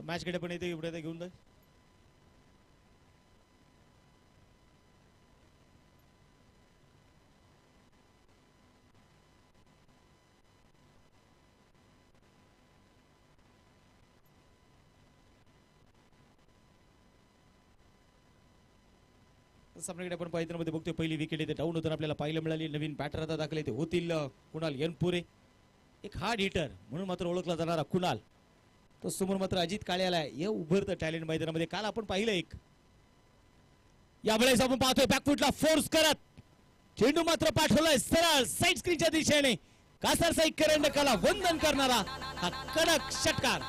मॅच कडे पण येते एवढ्या घेऊन जाईल. सामन्याकडे आपण मैदानामध्ये बघतोय पहिली विकेट इथे डाऊन होताना आपल्याला पाहायला मिळाली. नवीन बॅटर आता दाखल ते होतील कुणाल यनपुरे. एक हार्ड हिटर म्हणून मात्र ओळखला जाणारा कुणाल. तो समोर मात्र अजित काळे आलाय. हे उभरतं टॅलेंट मैदानामध्ये. काल आपण पाहिलं एक. यावेळेस आपण पाहतोय बॅकफुटला फोर्स करत चेंडू मात्र पाठवलाय सरळ साईड स्क्रीनच्या दिशेने. कासर साई करंडकाला वंदन करणारा हा कडक षटकार.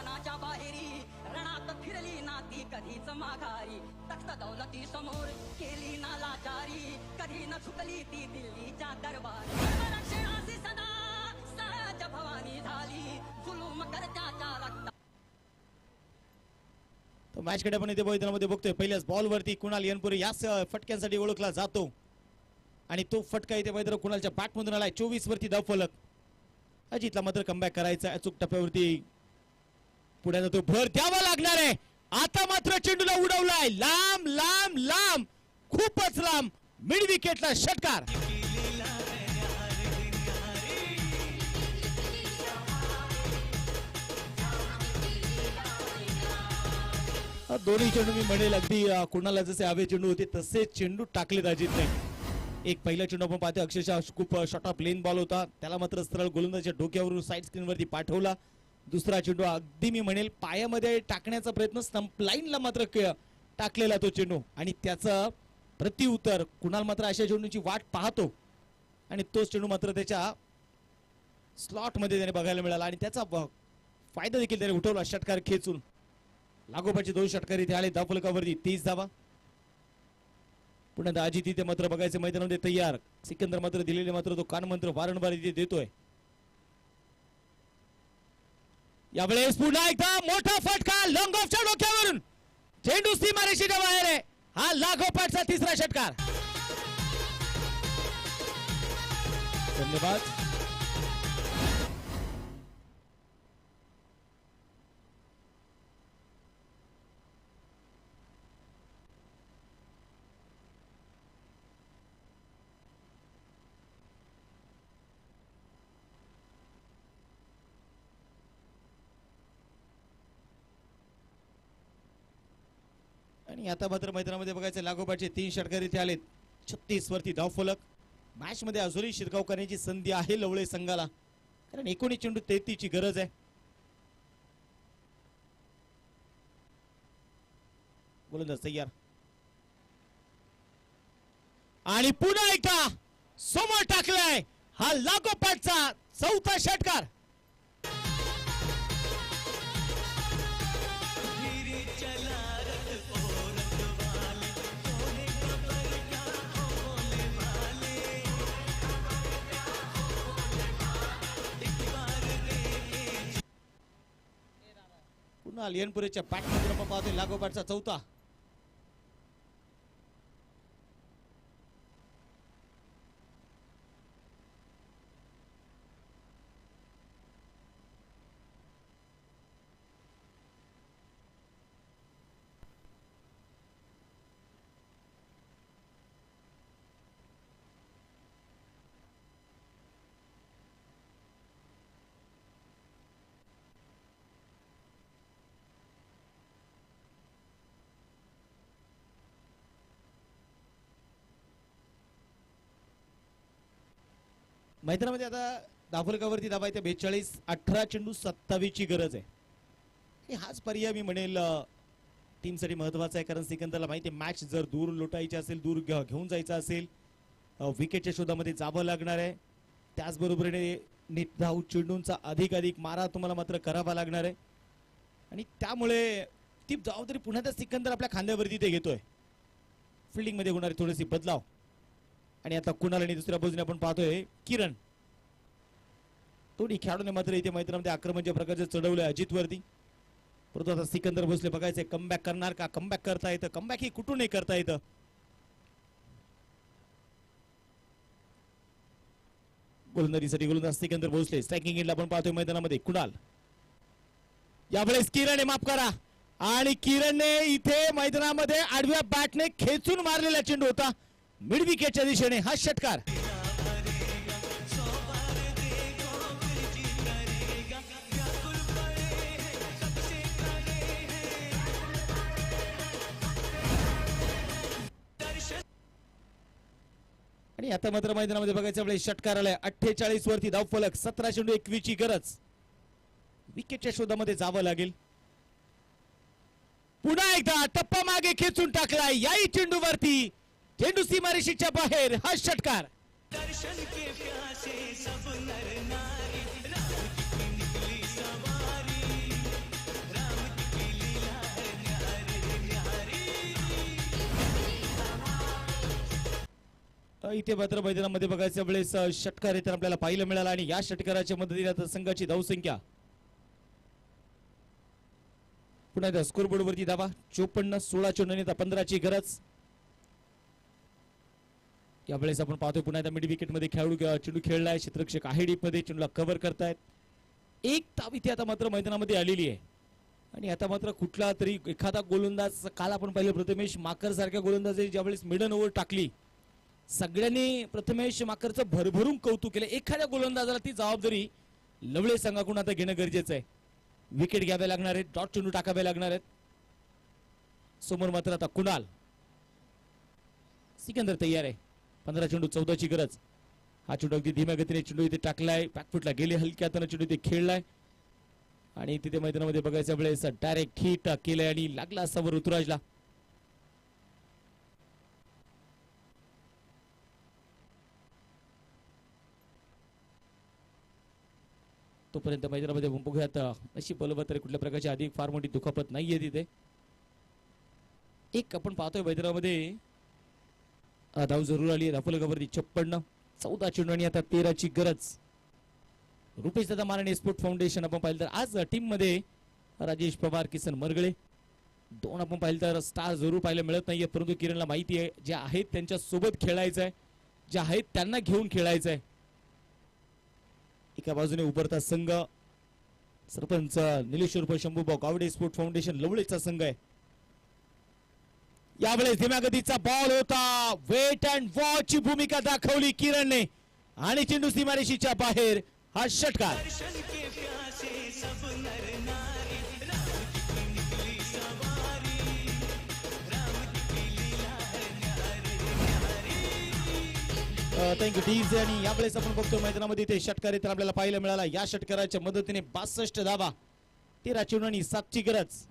कधीच माघारी तख्त दौलती समोर केली ना लाचारी. कधी न चुकली ती दिल्लीच्या दरबारी. धर्मरक्षणाची सदा सराज भवानी झाली. जुलूम करत्याच्या रक्ता. तो मॅच कडे आपण इथे मैदानामध्ये बघतोय. पहिल्याच बॉल वरती कुणाल यनपुरे याच फटक्यांसाठी ओळखला जातो आणि तो फटका इथे मैदानात कुणालच्या बॅट मधून आलाय. 24 वरती धावफलक. अजितला मात्र कमबॅक करायचा. अचूक टप्प्यावरती पुढे तो भर द्यावा लागणार आहे. आता मात्र चेंडूला उडवलाय लांब लांब लांब खूपच लांब. मिड विकेटला षटकार. दोन्ही चेंडू मी म्हणेल अगदी कुणाला जसे हवे चेंडू होते तसे चेंडू टाकलेत अजितने. एक पहिला चेंडू आपण पाहतो अक्षरशः खूप शॉर्ट ऑफ प्लेन बॉल होता. त्याला मात्र सरळ गोलंदाजच्या डोक्यावरून साईड स्क्रीन वरती पाठवला. दुसरा चेंडू अगदी मी म्हणेल पायामध्ये टाकण्याचा प्रयत्न स्टंप लाईनला मात्र टाकलेला तो चेंडू आणि त्याचं प्रत्युत्तर कुणाल मात्र अशा चेंडूची वाट पाहतो आणि तोच चेंडू मात्र त्याच्या स्लॉट मध्ये त्याने बघायला मिळाला आणि त्याचा फायदा देखील त्याने उठवला षटकार खेचून. लागोपाठचे 2 षटकार इथे आले. धावफलकावरती 30 धावा. पुन्हा अजित इथे मात्र बघायचे मैदानामध्ये तयार. सिकंदर मात्र दिलेले मात्र तो कानमंत्र वारंवार इथे देतोय. यावेळेस पुन्हा एकदा मोठा फटका लॉंग ऑफच्या डोक्यावरून. चेंडू सीमारेषेच्या बाहेर आहे. हा लागोपाठचा तिसरा षटकार. धन्यवाद. आणि आता मात्र मैदानामध्ये बघायचं लागोपाठचे 3 षटकार इथे आलेत. 36 वरती धावफलक. मॅच मध्ये अजूनही शिरकाव करण्याची संधी आहे लवळे संघाला कारण 19 चेंडू 33 ची गरज आहे. गोलंदाज तयार आणि पुन्हा एकदा समोर टाकलाय हा लागोपाठचा 4था षटकार. पुन्हा लियनपुरेच्या बॅट मध्ये आपण पाहतोय लागोपाठचा 4था. मैदानामध्ये आता धावफलकावरती धावा आहे 42. 18 चेंडू 27 ची गरज आहे. हाच पर्याय मी म्हणेल टीमसाठी महत्वाचा आहे कारण सिकंदरला माहिती आहे मॅच जर दूर लोटायची असेल दूर घेऊन जायचं असेल विकेटच्या शोधामध्ये जावं लागणार आहे. त्याचबरोबरीने नीट धाव चेंडूंचा अधिक मारा तुम्हाला मात्र करावा लागणार आहे आणि त्यामुळे ती जबाबदारी पुन्हा त्या सिकंदर आपल्या खांद्यावरती ते घेतोय. फिल्डिंग मध्ये होणारे थोडेसे बदलाव आणि आता कुणाल आणि दुसऱ्या बाजूने आपण पाहतोय किरण. दोन्ही खेळाडूने मात्र इथे मैदानामध्ये आक्रमणाच्या प्रकारचे चढवले अजित वरती. परंतु आता सिकंदर भोसले बघायचे कमबॅक करणार का. कमबॅक करता येतं. कमबॅक ही कुठूनही करता येतं. गोलंदाजीसाठी गोलंदाज सिकंदर भोसले. स्ट्रायकिंग एंडला आपण पाहतोय मैदानामध्ये कुणाल. यावेळेस किरण माफ करा आणि किरणने इथे मैदानामध्ये आडव्या बॅटने खेचून मारलेला चेंडू होता मिड विकेटच्या दिशेने. हा षटकार. आणि आता मात्र मैदानामध्ये बघायचं वेळेस षटकार आलाय 48 वरती धावफलक 17 चेंडू 21 ची गरज. विकेटच्या शोधामध्ये जावं लागेल. पुन्हा एकदा टप्पा मागे खेचून टाकलाय याही चेंडूवरती. चेंडू सीमारेषेच्या बाहेर. हा षटकार. दर्शन के प्यासे सब नर नारी राम की निकली सवारी राम की लीला है न्यारी न्यारी. इथे मात्र मैदानामध्ये बघायच्या वेळेस षटकार तर आपल्याला पाहायला मिळाला आणि या षटकाराच्या मदतीने आता संघाची धावसंख्या पुन्हा एकदा स्कोरबोर्ड वरती धावा 54 16 चेंडूंनी 15 ची गरज. यावेळेस आपण पाहतोय पुन्हा एकदा मिड विकेट मध्ये खेळाडू चेंडू खेळलाय. क्षेत्ररक्षक आहे डीप मध्ये चेंडूला कव्हर करतायत. एक धाव इथे आता मात्र मैदानामध्ये आलेली आहे आणि आता मात्र कुठला तरी एखादा गोलंदाज काल आपण पाहिलं प्रथमेश माकर सारख्या गोलंदाजाने ज्यावेळेस मिडन ओव्हर टाकली सगळ्यांनी प्रथमेश माकरचं भरभरून कौतुक केलं. एखाद्या गोलंदाजाला ती जबाबदारी लवळे संघाकडून आता घेणं गरजेचं आहे. विकेट घ्यावे लागणार आहेत. डॉट चेंडू टाकावे लागणार आहेत. समोर मात्र आता कुणाल सिकंदर तयार आहे. 15 चेंडू 14 ची गरज. हा चेंडू अगदी धीम्या गतीने चेंडू इथे टाकलाय. बॅकफुटला गेले हलक्या हाताने चेंडू इथे खेळलाय आणि तिथे मैदानामध्ये बघायच्या वेळेस डायरेक्ट हिट केलंय आणि लागला असावर ऋतुराजला. तोपर्यंत मैदानामध्ये बघूयात अशी बलवत तरी कुठल्या प्रकारची अधिक फार मोठी दुखापत नाहीये तिथे. एक आपण पाहतोय मैदानामध्ये धाव जरूर आली आहे. धावफलकावरती 56 14 चेंडू आणि आता 13 ची गरज. रुपेश दादा माराणे स्पोर्ट फाउंडेशन आपण पाहिलं तर आज टीम मध्ये राजेश पवार किसन मरगळे दोन आपण पाहिलं तर स्टार जरूर पाहायला मिळत नाहीये परंतु किरणला माहिती आहे जे आहेत त्यांच्या सोबत खेळायचं आहे जे आहेत त्यांना घेऊन खेळायचं आहे. एका बाजूने उभरता संघ सरपंच निलेश उर्फ शंभूभाऊ गावडे स्पोर्ट फाउंडेशन लवळेचा संघ आहे. यावेळेस धीम्या गतीचा बॉल होता. वेट अँड वॉच ची भूमिका दाखवली किरणने आणि चेंडू सीमारेषेच्या बाहेर. हा षटकार. दर्शन के प्यासे सब नर नारी राम की निकली सवारी राम की लीला है न्यारी न्यारी. थँक्यू टीज. आणि यावेळेस आपण बघतो मैदानामध्ये ते षटकार तर आपल्याला पाहायला मिळाला. या षटकाराच्या मदतीने 62 धावा 13 चेंडू आणि 7 ची गरज.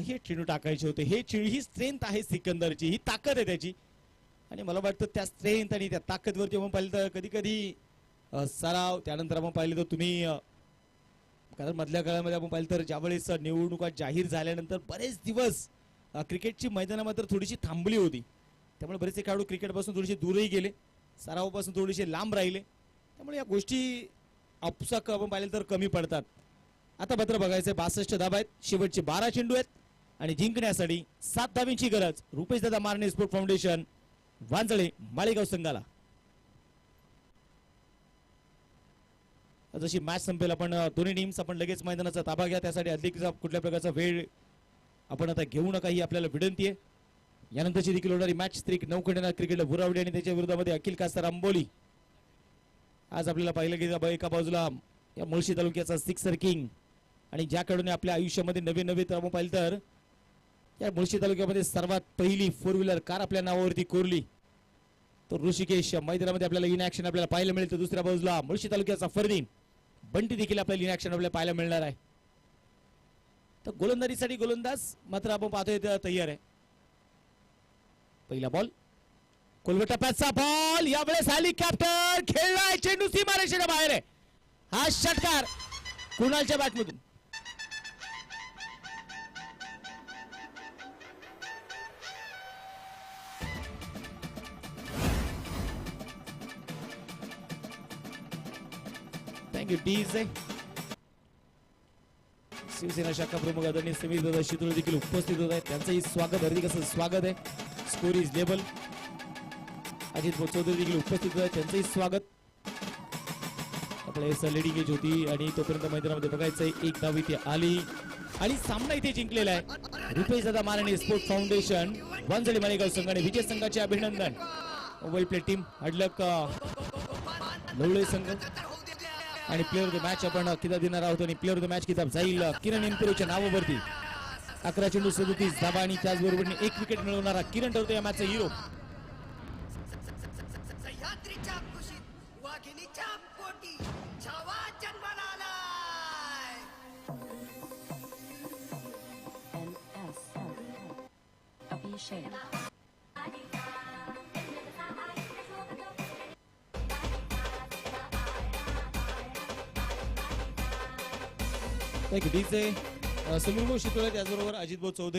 हे चेंडू टाकायचे होते. हे चेंडू ही स्ट्रेंथ आहे सिकंदरची. ही ताकद आहे त्याची आणि मला वाटतं त्या स्ट्रेंथ आणि त्या ताकदवरती आपण पाहिलं तर कधी कधी सराव त्यानंतर आपण पाहिलं तर तुम्ही कारण मधल्या काळामध्ये आपण पाहिलं तर ज्यावेळेस निवडणुका जाहीर झाल्यानंतर बरेच दिवस क्रिकेटची मैदानामध्ये थोडीशी थांबली होती. त्यामुळे बरेचसे खेळाडू क्रिकेटपासून थोडेसे दूरही गेले. सरावापासून थोडेसे लांब राहिले. त्यामुळे या गोष्टी आपसाक आपण पाहिलं तर कमी पडतात. आता मात्र बघायचं 62 धावा आहेत. शेवटचे 12 चेंडू आहेत आणि जिंकण्यासाठी 7 धावांची गरज. रुपेश दादा मारणे स्पोर्ट फाउंडेशन वांजळे माळेगाव संघाला. जशी मॅच संपेल आपण दोन्ही टीम्स आपण लगेच मैदानाचा ताबा घ्या. त्यासाठी अधिक कुठल्या प्रकारचा वेळ आपण आता घेऊ नका ही आपल्याला विनंती आहे. यानंतरची देखील होणारी मॅच स्त्रीक नौखंडेना क्रिकेटला बुरावडी आणि त्याच्या विरोधामध्ये अखिल कास्तर आंबोली. आज आपल्याला पाहिलं गेलं एका बाजूला या मुळशी तालुक्याचा सिक्सर किंग आणि ज्या खेळाडूने आपल्या आयुष्यामध्ये नवे नवे तर आपण पाहिलं तर या मुळशी तालुक्यामध्ये सर्वात पहिली 4 व्हीलर कार आपल्या नावावरती कोरली तो ऋषिकेश मैदानामध्ये आपल्याला इन ऍक्शन आपल्याला पाहायला मिळतं. दुसऱ्या बाजूला मुळशी तालुक्याचा फरदीन बंटी देखील आपल्याला इन ऍक्शन आपल्याला पाहायला मिळणार आहे. तर गोलंदाजीसाठी गोलंदाज मात्र आपण पाहतोय तयार आहे. पहिला बॉल कोलवटा पॅचचा बॉल. यावेळेस आली कॅप्टन खेळलाय चेंडू सीमारेषेच्या बाहेर आहे. हा षटकार कुणालच्या बॅटमधून. Thank you DJs. शिवसेना शाखा प्रमुख आदरणीय समीर दादा शितोळे देखील उपस्थित होत आहेत. त्यांचंही स्वागत हार्दिक असं स्वागत आहे. स्कोर इज लेबल. अजित चौधरी देखील उपस्थित होत आहेत. त्यांचंही स्वागत. आपल्या लीडिंग एज होती आणि तोपर्यंत मैदानामध्ये बघायचंय 1 धाव इथे आली आणि सामना इथे जिंकलेला आहे. रुपेश दादा माराणे स्पोर्ट फाउंडेशन वांजळे मालेगाव संघाने विजय संघाचे अभिनंदन. वेल प्ले टीम. हडलक लवळे संघ आणि प्लेअर ऑफ द मॅच आपण किताब देणार आहोत आणि प्लेअर ऑफ द मॅच किताब जाईल किरण एनपुरेच्या नावावरती. 11 चेंडू 37 धाबा आणि त्याचबरोबर 1 विकेट मिळवणारा किरण ठरतो या मॅचचा हिरो. सह्याद्रीच्या कुशीत वाघिणीच्या पोटी छावा जन्माला आलाय. डीजे समीर भाऊ शितोळे त्याचबरोबर अजित भाऊ चौधरी